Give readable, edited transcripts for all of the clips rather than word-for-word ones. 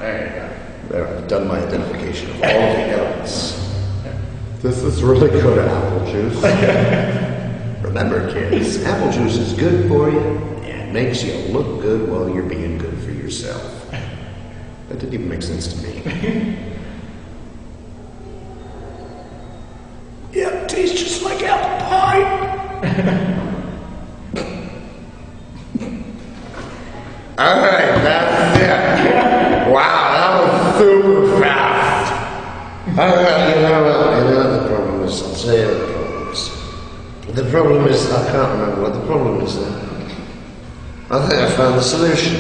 There you go. There, I've done my identification of all of the elements. This is really good apple juice. Remember, kids, apple juice is good for you and makes you look good while you're being good for yourself. That didn't even make sense to me. Yeah, it tastes just like apple pie. All right, that's it. Wow, that was super fast. All right, you know the problem is, I'll say what the problem is. The problem is, I can't remember what the problem is then. I think I found the solution.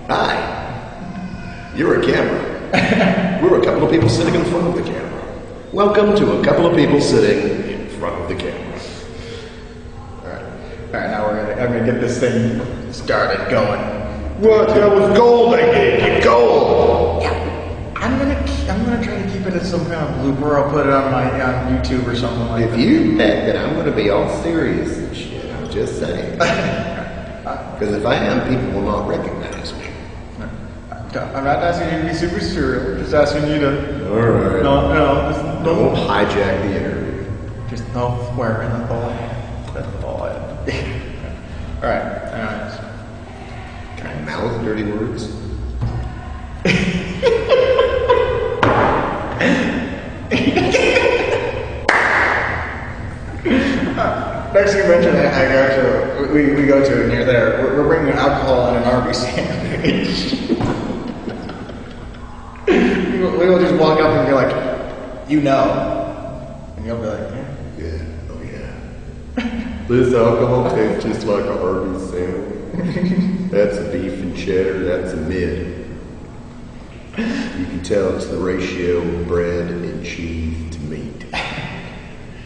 Hi. You're a camera. We're a couple of people sitting in front of the camera. Welcome to a couple of people sitting in front of the camera. All right, now I'm gonna get this thing started going. What? That was gold I gave you, gold! Yeah, I'm gonna try to keep it as some kind of blooper. I'll put it on YouTube or something like that. If you bet that I'm gonna be all serious and shit, I'm just saying. Because if I am, people will not recognize me. I'm not asking you to be super serious. I'm just asking you to. Alright. No, Don't hijack the interview. Just no swearing at all. That's all I Alright. Can I mouth dirty words? Next you mentioned I go to, we go to near there, we're bringing alcohol and an Arby's sandwich. we will just walk up and be like, you know. And you'll be like, Yeah, oh yeah. This alcohol tastes just like an Arby's sandwich. That's a beef and cheddar, that's a mid. You can tell it's the ratio of bread and cheese to meat.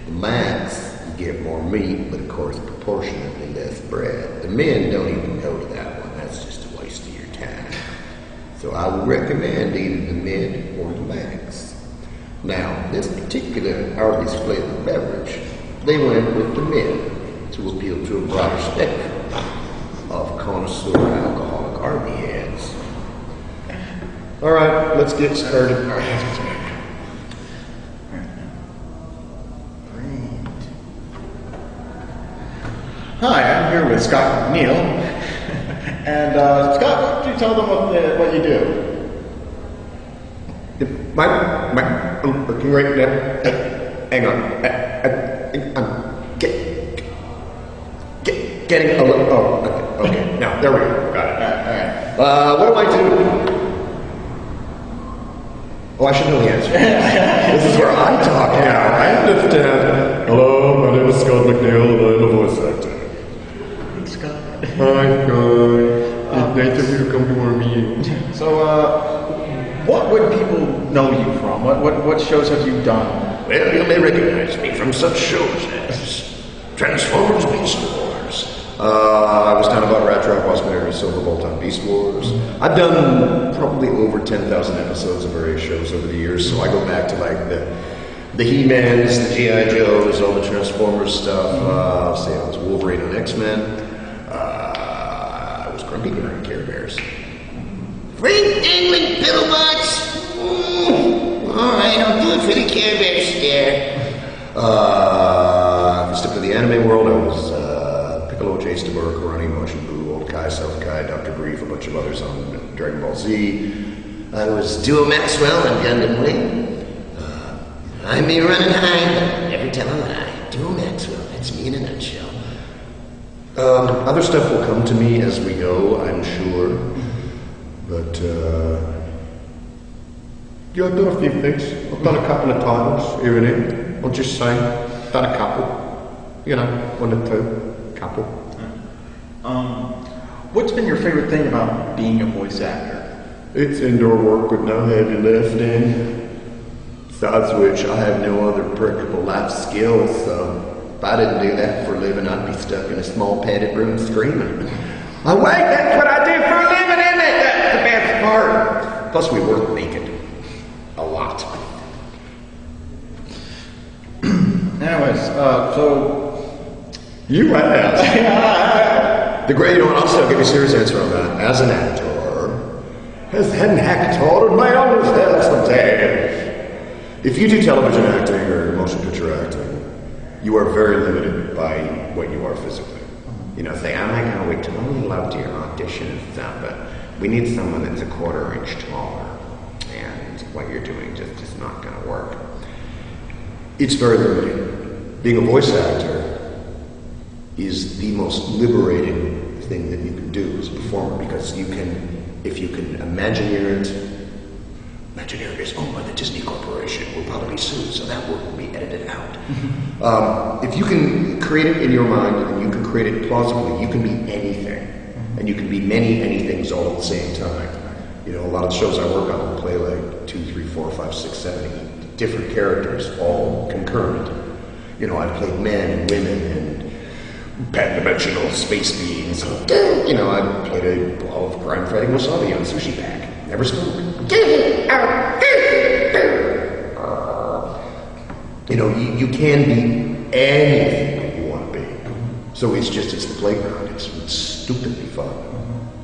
The max, you get more meat, but of course proportionately less bread. The men don't even go to that one, that's just a waste of your time. So I would recommend either the mid or the max. Now, this particular Arby's flavored beverage, they went with the mid to appeal to a broader spectrum of connoisseur alcoholic Arby heads. All right, let's get started. all right, let's get started. Hi, I'm here with Scott McNeil. And Scott, why don't you tell them what you do? I'm looking right now. Hang on. I'm getting a little. Oh, okay. Now, there we go. Got it. All right. What do I do? Oh, I should know the answer. This is where I talk now. I understand. Hello, my name is Scott McNeil, and I'm a voice actor. Scott. Hi, guys. Nice of you to come to our meeting. So, what would people know you from? What shows have you done? Well, you may recognize me from such shows as Transformers Beast Wars. I was down about Rat Trap, Wasp Area, Silverbolt on Beast Wars. I've done probably over 10,000 episodes of various shows over the years, so I go back to like the He-Mans, the G.I. Joes, all the Transformers stuff. I'll say I was Wolverine on X-Men. I was Grumpy during Care Bears. Frank Dangling Pillowbots! Alright, I'll do it for the Care Bears scare. If we step to the anime world, I was Piccolo, Chase DeBurr, Karani, Motion Buu, Old Kai, Self Kai, Dr. Brief, a bunch of others on Dragon Ball Z. I was Duo Maxwell on Gundam Wing. I may run and hide, but never tell a lie. Duo Maxwell, that's me in a nutshell. Other stuff will come to me as we go, I'm sure. But, yeah, I've done a few things. I've done a couple of titles here and there. I'll just say, done a couple. You know, one or two. Couple. What's been your favorite thing about being a voice actor? It's indoor work with no heavy lifting. Besides which, I have no other perishable life skills, so if I didn't do that for a living, I'd be stuck in a small padded room screaming. Oh wait, that's what I do for a living, isn't it? That's the best part. Plus, we work naked. A lot. Anyways, so... You right now. The great, you know what, I'll still give you a serious answer on that. As an actor, As an actor in my own affairs someday. If you do television acting or motion picture acting, you are very limited by what you are physically. You know, say, oh my God, we totally loved your audition and stuff, but we need someone that's a quarter inch taller, and what you're doing just is not going to work. It's very limiting. Being a voice actor is the most liberating thing that you can do as a performer, because you can, if you can Imagineer is owned by the Disney Corporation. We'll probably be sued, so that word will be edited out. If you can create it in your mind and you can create it plausibly, you can be anything. And you can be many things all at the same time. You know, a lot of the shows I work on will play like 2, 3, 4, 5, 6, 7, 8 different characters, all concurrent. You know, I've played men and women and pan-dimensional space beings. You know, I played a ball of crime-fighting wasabi on a sushi pack. Never spoke. You know, you can be anything that you want to be. So it's the playground. It's stupidly fun.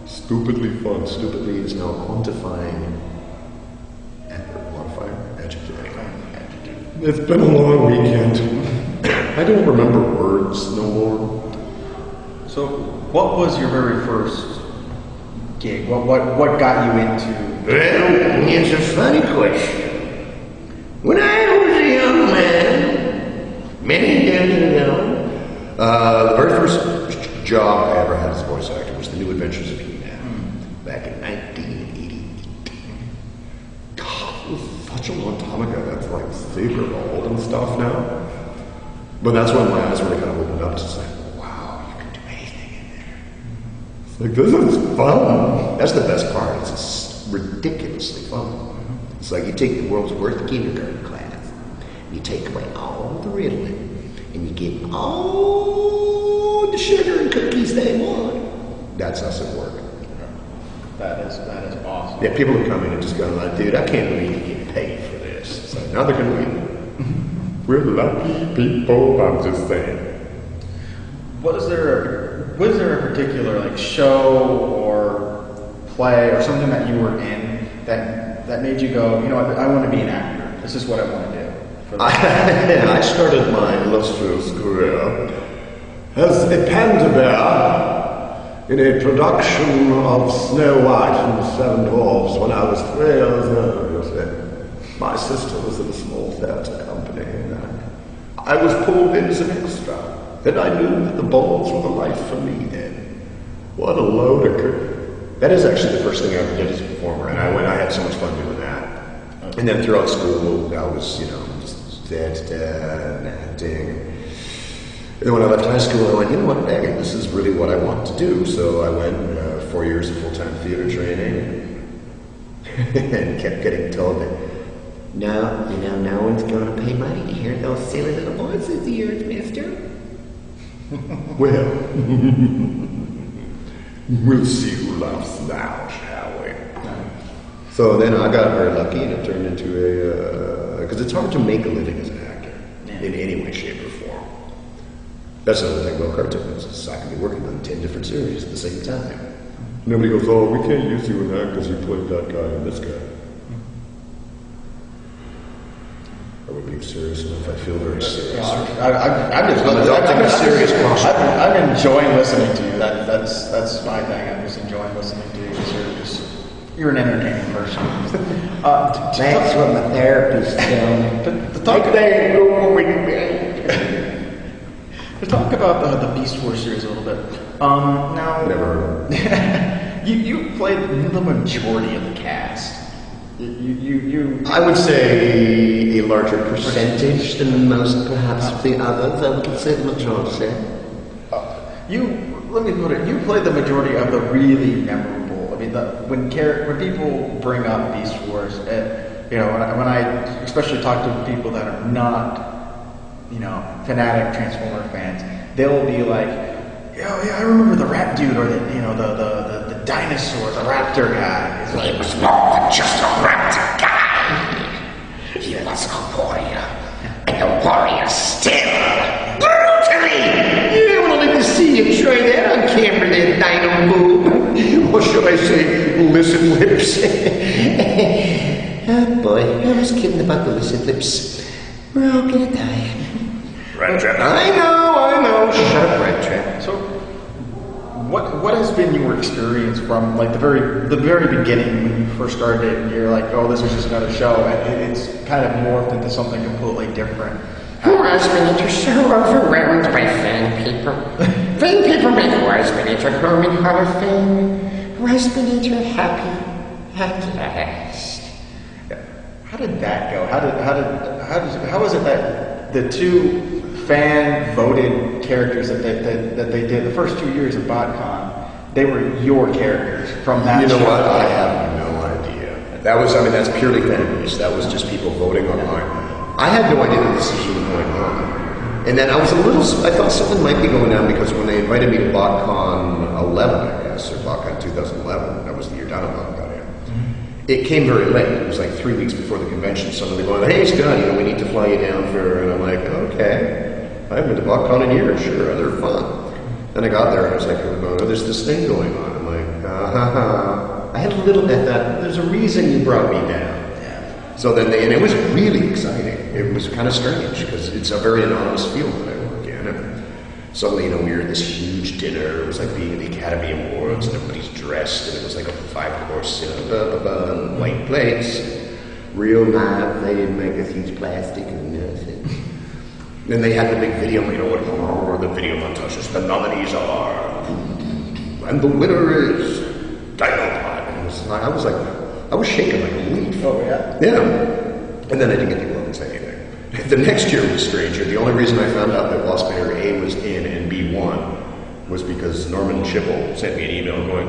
Stupidly fun. Stupidly is now quantifying adjective. It's been a long weekend. I don't remember words no more. So, what was your very first gig? What got you into? Well, it's a funny question. When I was a young man, many years ago, the very first job I ever had as a voice actor was The New Adventures of He-Man, back in 1988. God, it was such a long time ago. That's like super old and stuff now. But that's when my eyes really kind of opened up to say, wow, you can do anything in there. It's like, this is fun. That's the best part. It's ridiculously fun. It's like you take the world's worst kindergarten class, you take away all the riddling, and you give them all the sugar and cookies they want. That's us at work. That is awesome. Yeah, people are coming and just going like, dude, I can't believe you get paid for this. It's like, neither can we. We're lucky people, I'm just saying. Was there a particular like show or play or something that you were in that made you go, you know what, I want to be an actor. This is what I want to do. I started my illustrious career as a panda bear in a production of Snow White and the Seven Dwarfs when I was 3 years old. My sister was in a small theatre company, and I was pulled in as an extra. And I knew that the balls were the life for me then. What a load of good. That is actually the first thing I ever did as a performer, and I had so much fun doing that. And then throughout school, I was, just acting. And then when I left high school, I went, you know what, Megan, this is really what I want to do. So I went 4 years of full-time theater training and kept getting told that, no, no one's going to pay money to hear those silly little voices of yours, mister. Well, we'll see who laughs now, shall we? So then I got very lucky, and it turned into because it's hard to make a living as an actor in any way, shape, or form. That's another thing about cartoons, is I can be working on 10 different series at the same time. Nobody goes, oh, we can't use you in that because you played that guy and this guy. Are we being serious enough? I feel very serious. I'm enjoying listening to you. That's my thing. I'm just enjoying listening to you because you're an entertaining person. That's what my therapist told me. To talk about the Beast Wars series a little bit. Now, Never. you played the majority of the cast. I would say a larger Percentage than most, perhaps, of the others. I would say the majority. Let me put it. You played the majority of the really memorable. I mean, when people bring up Beast Wars, when I especially talk to people that are not, fanatic Transformer fans, they'll be like, yeah, I remember the rat dude or the dinosaur, the raptor guy. It's like, He was more than just a raptor guy. He was a warrior, and a warrior still. Brutally! Yeah, well, let me see you try that on camera there, Dino Boo. Or should I say, listen lips? thinking about the lizard lips. We're all gonna die. Rat Trap. I know. Shut up, Rat Trap. So, what has been your experience from like the very beginning when you first started and you're like, oh, this is just another show, and it's kind of morphed into something completely different? Warsminator so overwhelmed by fan people. Fan people make Warsminator home in Hall of Fame. Warsminator happy at last. How did that go? How was it that the two fan voted characters that they did the first 2 years of BotCon, they were your characters from that? You know show? what? I have no idea. That's purely fan base. That was just people voting online. I had no idea that this was even going on. And then I thought something might be going down because when they invited me to BotCon 11, I guess, or BotCon 2011, that was the year Dinobot got in. It came very late. It was like 3 weeks before the convention. Suddenly going, hey, Scott, we need to fly you down for, and I'm like, okay. I haven't been to BotCon in years. Sure, they're fun. Then I got there and I was like, oh, there's this thing going on. I'm like, I had a little bit that, there's a reason you brought me down. So then and it was really exciting. It was kind of strange because it's a very anonymous field that I work in. And suddenly, we were at this huge dinner. It was like being at the Academy Awards and everybody's dressed and it was like a 5-course, and white plates. Real knife. They didn't make us use plastic or nothing. Then they had the big video, the video montages. The nominees are, and the winner is Dinobot. And I was shaking like a leaf. Oh, yeah? Yeah. And then I didn't get to go up and say anything. The next year was stranger. The only reason I found out that Waspinator A was in and B won was because Norman Schipple sent me an email going,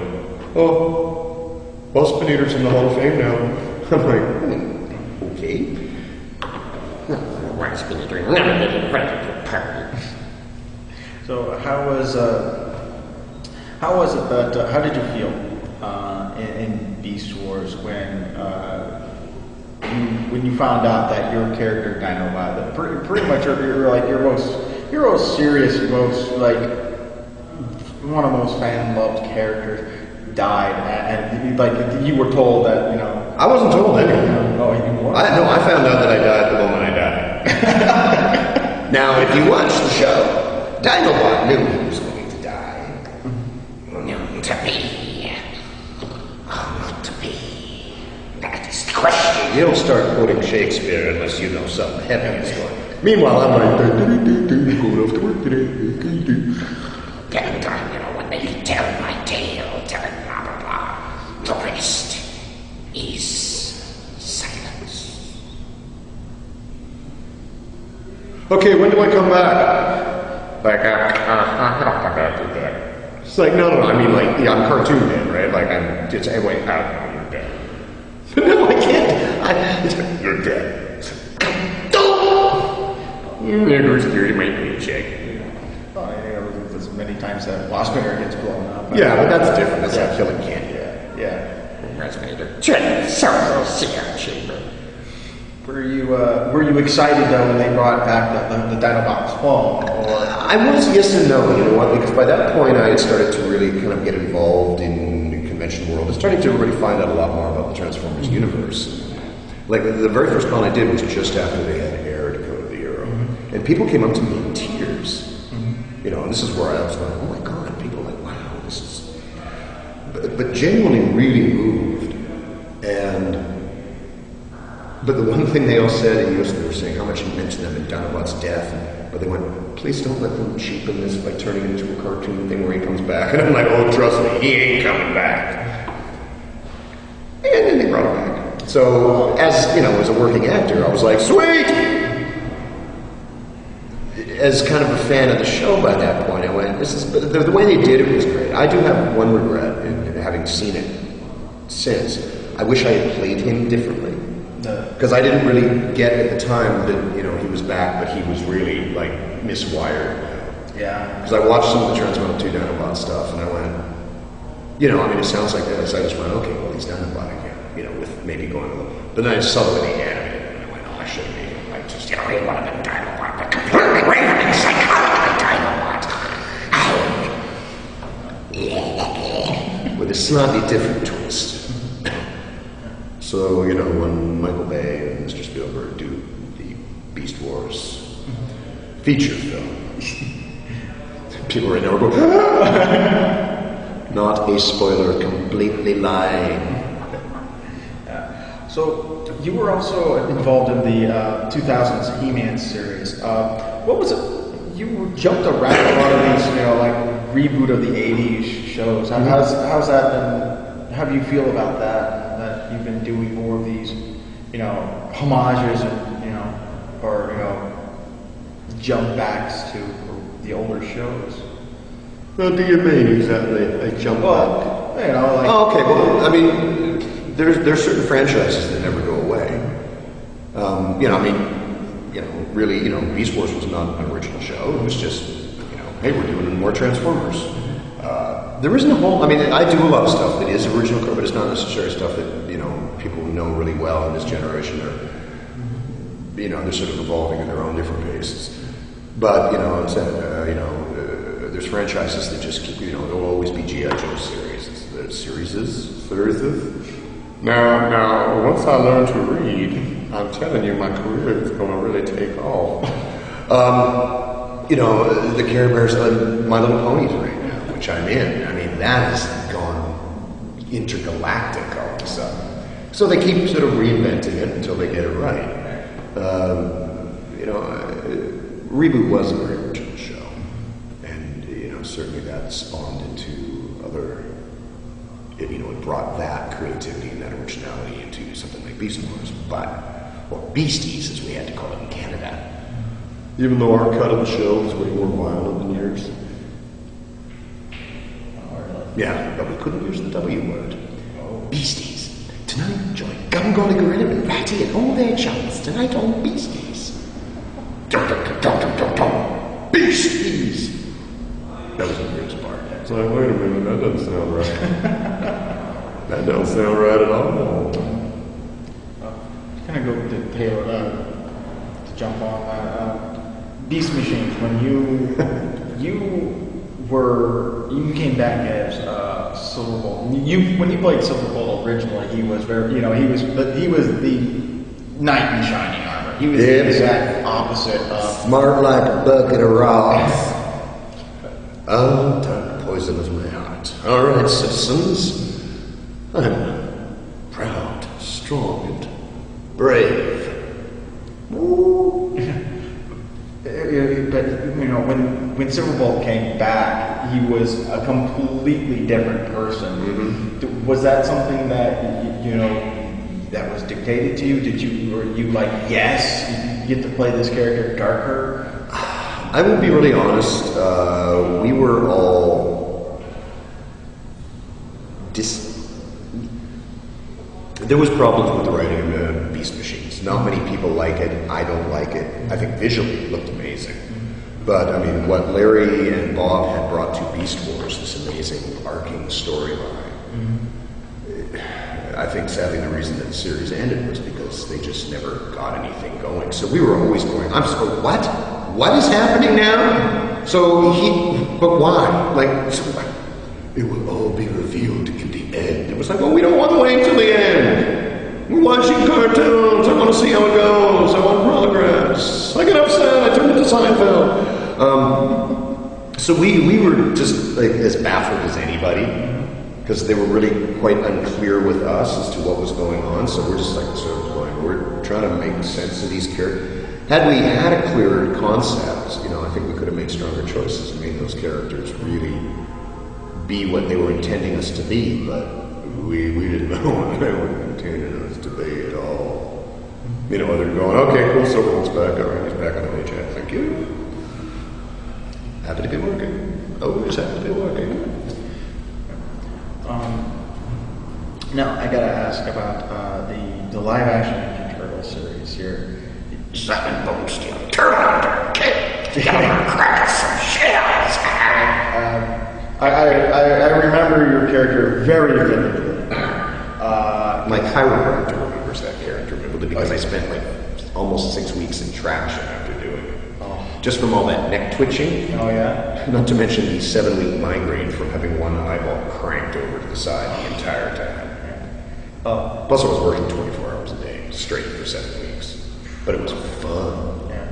oh, Waspinator's in the Hall of Fame now. I'm like, okay. Waspinator never been invited to a party. So how was it that? How did you feel in Beast Wars when you found out that your character Dinobot, that pretty much you're like your most serious, most like one of the most fan loved characters died, and like you were told that I wasn't told anything. Oh, you weren't? I found out that I died the moment I died. Now, if you watch the show, Dinobot knew he was going to die. Known to be. Not to be. That is the question. You don't start quoting Shakespeare unless you know something heavy is going. Meanwhile, I'm like, going off to work today. And when they tell my tale, tell blah blah blah. The rest is silence. Okay, when do I come back? Like, I'm not about to do that. It's like, no, I mean, like, I'm cartoon dead, right? Like, wait, you're dead. No, I can't. You're dead. There goes through my paycheck. As many times that Waspinator gets blown up. Yeah, but that's different. That's like killing candy. Yeah. Waspinator. So see our chamber. Were you excited though when they brought back the Dinobot's phone? Or I was, yes and no. You know what? Because by that point, I had started to really kind of get involved in the convention world. I was starting to really find out a lot more about the Transformers universe. Like the very first con I did was just after they had aired Code of the Euro, and people came up to me in tears. And this is where I was like, oh my god! People were like, wow, this is. But genuinely, really moved, But the one thing they all said, they were saying how much it meant to them in Dinobot's death, but they went, please don't let them cheapen this by turning it into a cartoon thing where he comes back. And I'm like, oh, trust me, he ain't coming back. And then they brought him back. So, as a working actor, I was like, sweet! As kind of a fan of the show by that point, I went, but the way they did it was great. I do have one regret in having seen it since. I wish I had played him differently. Because I didn't really get at the time that, he was back, but he was really, like, miswired. Yeah. Because I watched some of the Transmetal 2 Dinobot stuff, and I went, it sounds like this. I just went, okay, well, he's Dinobot again, with maybe going a little. But then I saw the way they animated it, and I went, oh, I shouldn't be. Like, just, He wanted a Dinobot, but completely raving psychotic Dinobot. with a slightly different twist. So, when Michael Bay and Mr. Spielberg do the Beast Wars feature film, people right now are going, not a spoiler, completely lying. So you were also involved in the 2000s He-Man series. What was it? You jumped around a lot of these, like reboot of the 80s shows. How's that been? How do you feel about that? That you've been doing more of these, homages and or jump backs to the older shows. What do you mean exactly? A jump back? Okay. Well, I mean, there's certain franchises that never go away. Really, Beast Wars was not an original show. It was just, hey, we're doing more Transformers. There isn't a whole. I mean, I do a lot of stuff that is original, but it's not necessarily stuff that people know really well in this generation. Or they're sort of evolving in their own different paces. But there's franchises that just keep. There'll always be G.I. Joe series. Now, once I learned to read, I'm telling you, my career is going to really take off. The Care Bears and My Little Ponies right now, which I'm in. I mean, that has gone intergalactic all of a sudden. So they keep sort of reinventing it until they get it right. Reboot was a very original show, and certainly that spawned into other. It brought that creativity and that originality into something like Beast Wars, or Beasties, as we had to call it in Canada. Even though our cut of the show was way more violent than yours. Yeah, but we couldn't use the W word. Beasties. Tonight, join Gum Golly Gorilla and Ratty and all their chums tonight on Beasties. Beasties! That was the weirdest part. It's like, wait a minute, that doesn't sound right. That don't sound right at all. Kind of go to Taylor to jump on Beast Machines. When you came back as Silver Bolt. When you played Silver Bolt originally, he was very he was the knight in shining armor. He was the exact opposite of smart like a bucket of rocks. Dark poison is my heart. All right, citizens. I'm proud, strong, and brave. But when Silver Bolt came back, he was a completely different person. Mm-hmm. Was that something that that was dictated to you? Were you like, yes, you get to play this character darker? I will be really honest. We were all There was problems with the writing of Beast Machines. Not many people like it. I don't like it. I think visually it looked amazing. But, I mean, what Larry and Bob had brought to Beast Wars, this amazing arcing storyline, I think, sadly, the reason that the series ended was because they just never got anything going. So we were always going, I'm sorry, what? What is happening now? But why? It will all be revealed in the end. It was like, well, we don't want to wait till the end. We're watching cartoons. I want to see how it goes. I want progress. I get upset. I turn into Seinfeld. So we were just as baffled as anybody because they were really quite unclear with us as to what was going on. So we're just we're trying to make sense of these characters. Had we had a clearer concept, I think we could have made stronger choices and made those characters really be what they were intending us to be, but we didn't know what they were intending us to be at all. They're going, okay, cool, Silverbolt's back, all right, he's back on the paycheck, thank you. Happy to be working. Always happy to be working. Now, I gotta ask about the live-action Ninja Turtle series here. Seven bone steel turtle hunter, kick, crack some shells. I remember your character very vividly. My chiropractor remembers that character vividly because I spent almost 6 weeks in traction after doing it. Just from all that neck twitching. Oh, yeah? Not to mention the 7-week migraine from having one eyeball cranked over to the side the entire time. Plus, I was working 24 hours a day straight for 7 weeks, but it was fun. Yeah.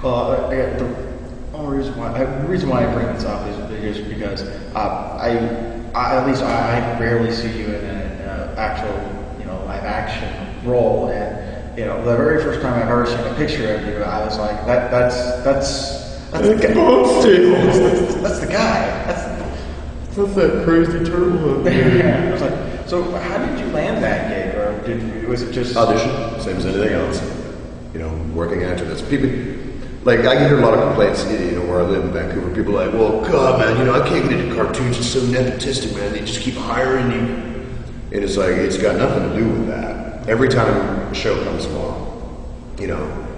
Well, the reason why I bring this up is because at least I rarely see you in an actual live action role, and the very first time I've ever seen a picture of you, I was like, that's the guy. That's the guy. That's that crazy turtle. Yeah. I was like, so how did you land that gig, or was it just Audition, same as anything else. Working actor. That's people. Like, I can hear a lot of complaints, where I live in Vancouver. People are like, well, God, man, I can't get into cartoons. It's so nepotistic, man. They just keep hiring you. And it's like, it's got nothing to do with that. Every time a show comes along,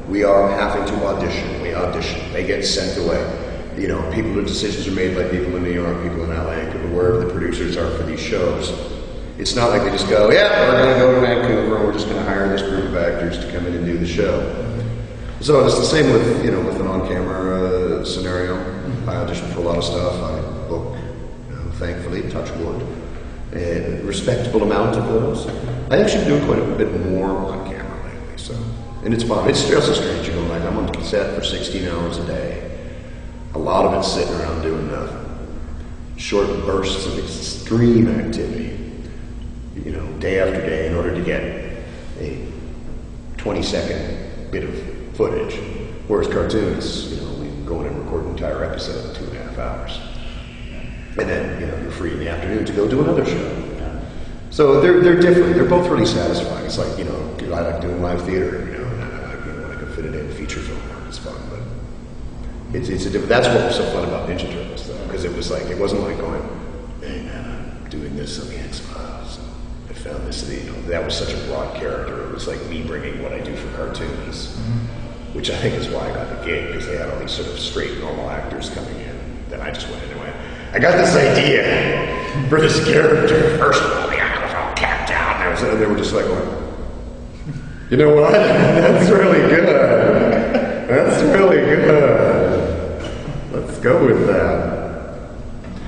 we are having to audition. We audition. They get sent away. The decisions are made by people in New York, people in LA, people wherever the producers are for these shows. It's not like they just go, yeah, we're going to go to Vancouver and we're just going to hire this group of actors to come in and do the show. So it's the same with, with an on-camera scenario. I audition for a lot of stuff. I book, thankfully, touch wood, a respectable amount of those. I actually do quite a bit more on camera lately, so. And it's fun. It's also strange, like I'm on set for 16 hours a day. A lot of it's sitting around doing nothing. Short bursts of extreme activity, day after day in order to get a 20-second bit of footage. Whereas cartoons, we go in and record an entire episode in 2.5 hours. And then, you're free in the afternoon to go do another show. So they're different. They're both really satisfying. It's like, I like doing live theater, when I can fit it in feature film work, it's fun. But it's a different, that's what was so fun about Ninja Turtles, though, because it wasn't like going, hey man, I'm doing this on the X-Files. I found this, that was such a broad character. It was like me bringing what I do for cartoons, which I think is why I got the gig, because they had all these sort of straight, normal actors coming in. Then I just went in and went, I got this idea for this character. First of all, the eye was all tapped out. And they were just like, you know what? That's really good. That's really good. Let's go with that.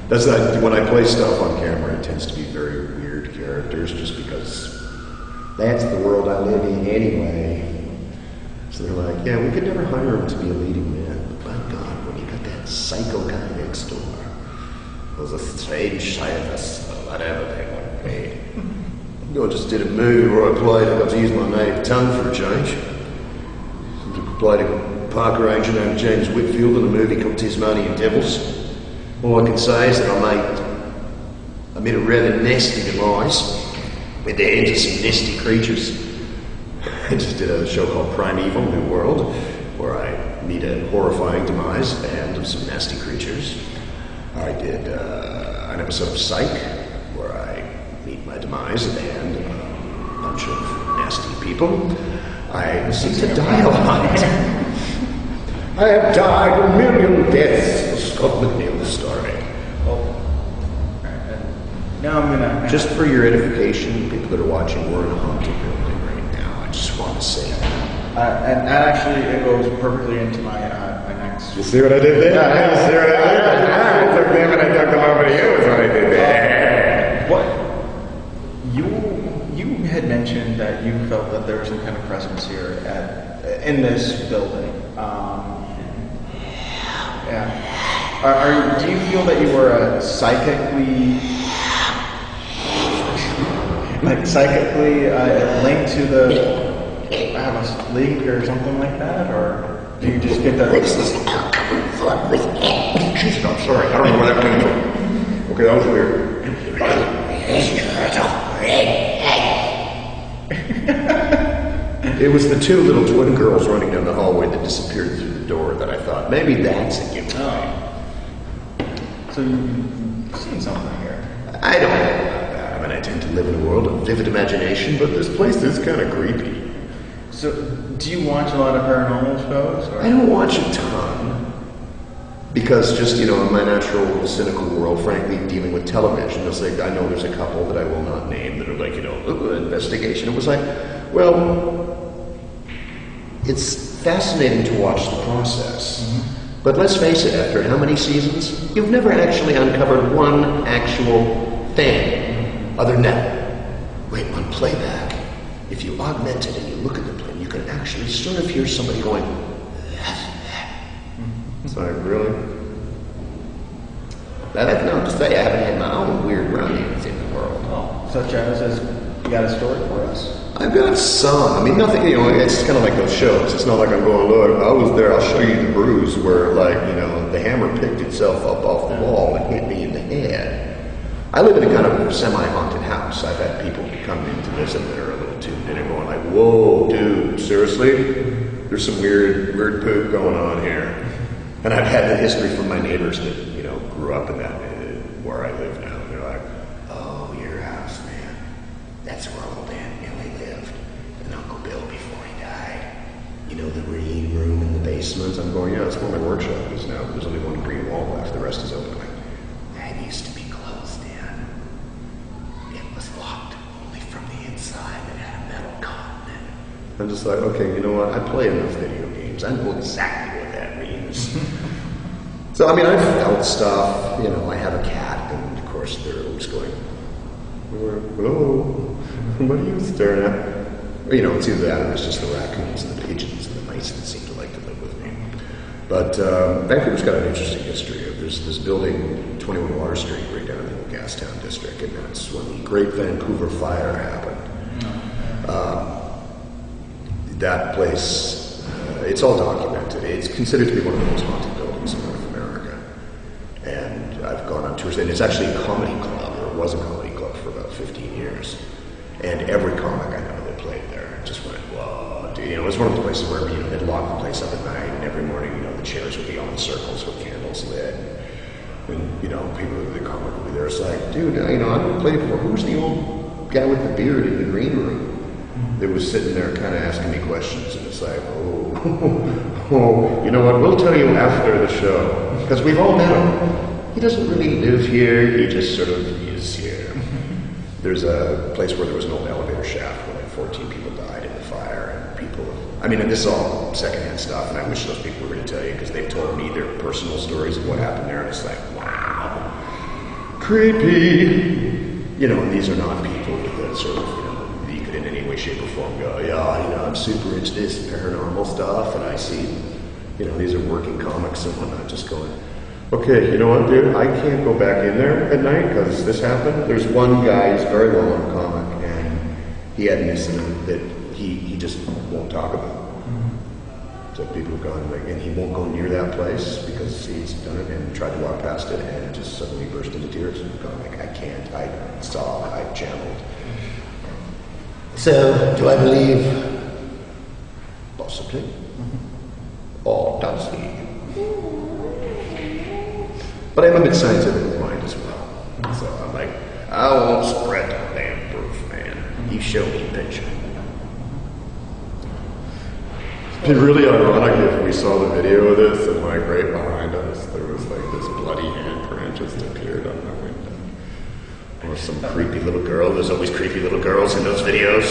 That's not, when I play stuff on camera, it tends to be very weird characters, just because that's the world I live in anyway. So they're like, yeah, we could never hire him to be a leading man, but by God, when you got that psycho guy next door, those a strange scientist, or whatever they want to be. I just did a movie where I got to use my native tongue for a change. I played a park ranger named James Whitfield in a movie called Tasmanian Devils. All I can say is that I made a rather nasty demise with the hands of some nasty creatures. I just did a show called Primeval New World, where I meet a horrifying demise at the hand of some nasty creatures. I did an episode of Psych, where I meet my demise at the hand of a bunch of nasty people. I seem to die a lot. I have died a million deaths, the Scott McNeil story. Now I'm gonna. Just for your edification, people that are watching, we're in a haunted building right now. I just want to say that. And actually, it goes perfectly into my next. You see what I did there? Yeah, you see what I did there? I took them and I took them over to you, is what I did there. What? You had mentioned that you felt that there was some kind of presence here in this building. Yeah. Do you feel that you were psychically linked to the league or something like that, or do you just get that? Jesus, I'm sorry. I don't know where that came from. Okay, that was weird. It was the two little twin girls running down the hallway that disappeared through the door that I thought, maybe that's a giveaway. Oh. So you've seen something here. I don't know about that. I mean, I tend to live in a world of vivid imagination, but this place is kind of creepy. So, do you watch a lot of paranormal shows? Or? I don't watch a ton. Because just, in my natural cynical world, frankly, dealing with television, it's like, I know there's a couple that I will not name that are like, investigation. It was like, well, it's fascinating to watch the process. Mm-hmm. But let's face it, after how many seasons? You've never actually uncovered one actual thing other than that. Wait, one playback, if you augment it and you look at the plane, you can actually sort of hear somebody going, It's like, really? now that's not to say I haven't had my own weird run-ins in the world. Oh, such as you got a story for us? I've got some. I mean, nothing, it's kind of like those shows. It's not like I'm going, look, I was there, I'll show you the bruise where, the hammer picked itself up off the wall and hit me in the head. I live in a kind of semi-haunted house. I've had people come in to visit that are a little tuned in and going like, whoa, dude, seriously? There's some weird poop going on here. And I've had the history from my neighbors that, grew up in that, where I live now. They're like, oh, your house, man. That's where old Aunt Millie lived. And Uncle Bill before he died. The green room in the basement? I'm going, yeah, that's where my workshop is now. There's only one green wall left. The rest is open. That used to be closed in. It was locked only from the inside. It had a metal continent. I'm just like, okay, you know what? I play enough video games. I know exactly what that means. So, I mean, I've felt stuff. I have a cat, and of course, they're always going, hello, what are you staring at? It's either that or it's just the raccoons and the pigeons and the mice that seem to like to live with me. But Vancouver's got an interesting history. There's this building, 21 Water Street, right down in the old Gastown district, and that's when the Great Vancouver Fire happened. That place, it's all documented. It's considered to be one of the most haunted buildings in North America. And I've gone on tours, and it's actually a comedy club, or it was a comedy club for about 15 years. And every comic I know that played there just went, whoa, dude. It was one of the places where, they'd lock the place up at night, and every morning, the chairs would be on circles with candles lit. And, people, the comic would be there. It's like, dude, I've played it before. Who's the old guy with the beard in the green room? They was sitting there kind of asking me questions, and it's like, you know what, we'll tell you after the show, because we've all met him. He doesn't really live here, he just sort of is here. There's a place where there was an old elevator shaft where 14 people died in the fire, and and this is all secondhand stuff, and I wish those people were going to tell you, because they've told me their personal stories of what happened there, and it's like, wow, creepy. And these are not people that sort of, you could in any way, shape, or form go, yeah, I'm super into this paranormal stuff, and I see, these are working comics and whatnot, just going, okay, you know what, dude, I can't go back in there at night because this happened. There's one guy, he's very well known comic, and he had an incident that he just won't talk about. So people have gone, and he won't go near that place because he's done it and tried to walk past it and just suddenly burst into tears and gone like, I can't, I channeled. So, do I believe? Possibly. Or does he? But I'm a bit scientific mind as well. So I'm like, I won't spread the damn proof, man. You show me a picture. It's been really ironic if we saw the video of this and right behind us there was this bloody handprint just appeared on the window. Or some creepy little girl. There's always creepy little girls in those videos.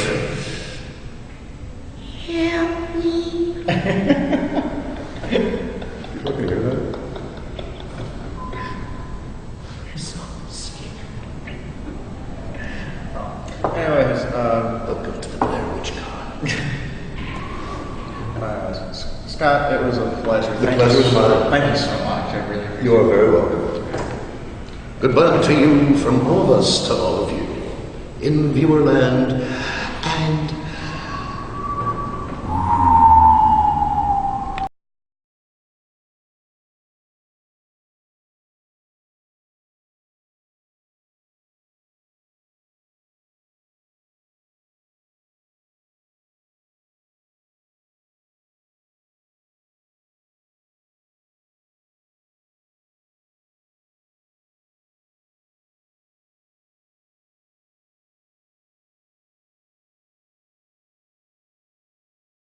Help me. You fucking hear that? Anyways, Welcome to the Blair Witch Con. Scott, it was a pleasure. The pleasure was mine. Thank you so much. I really appreciate You are very welcome. Goodbye to you from all of us to all of you in Viewerland and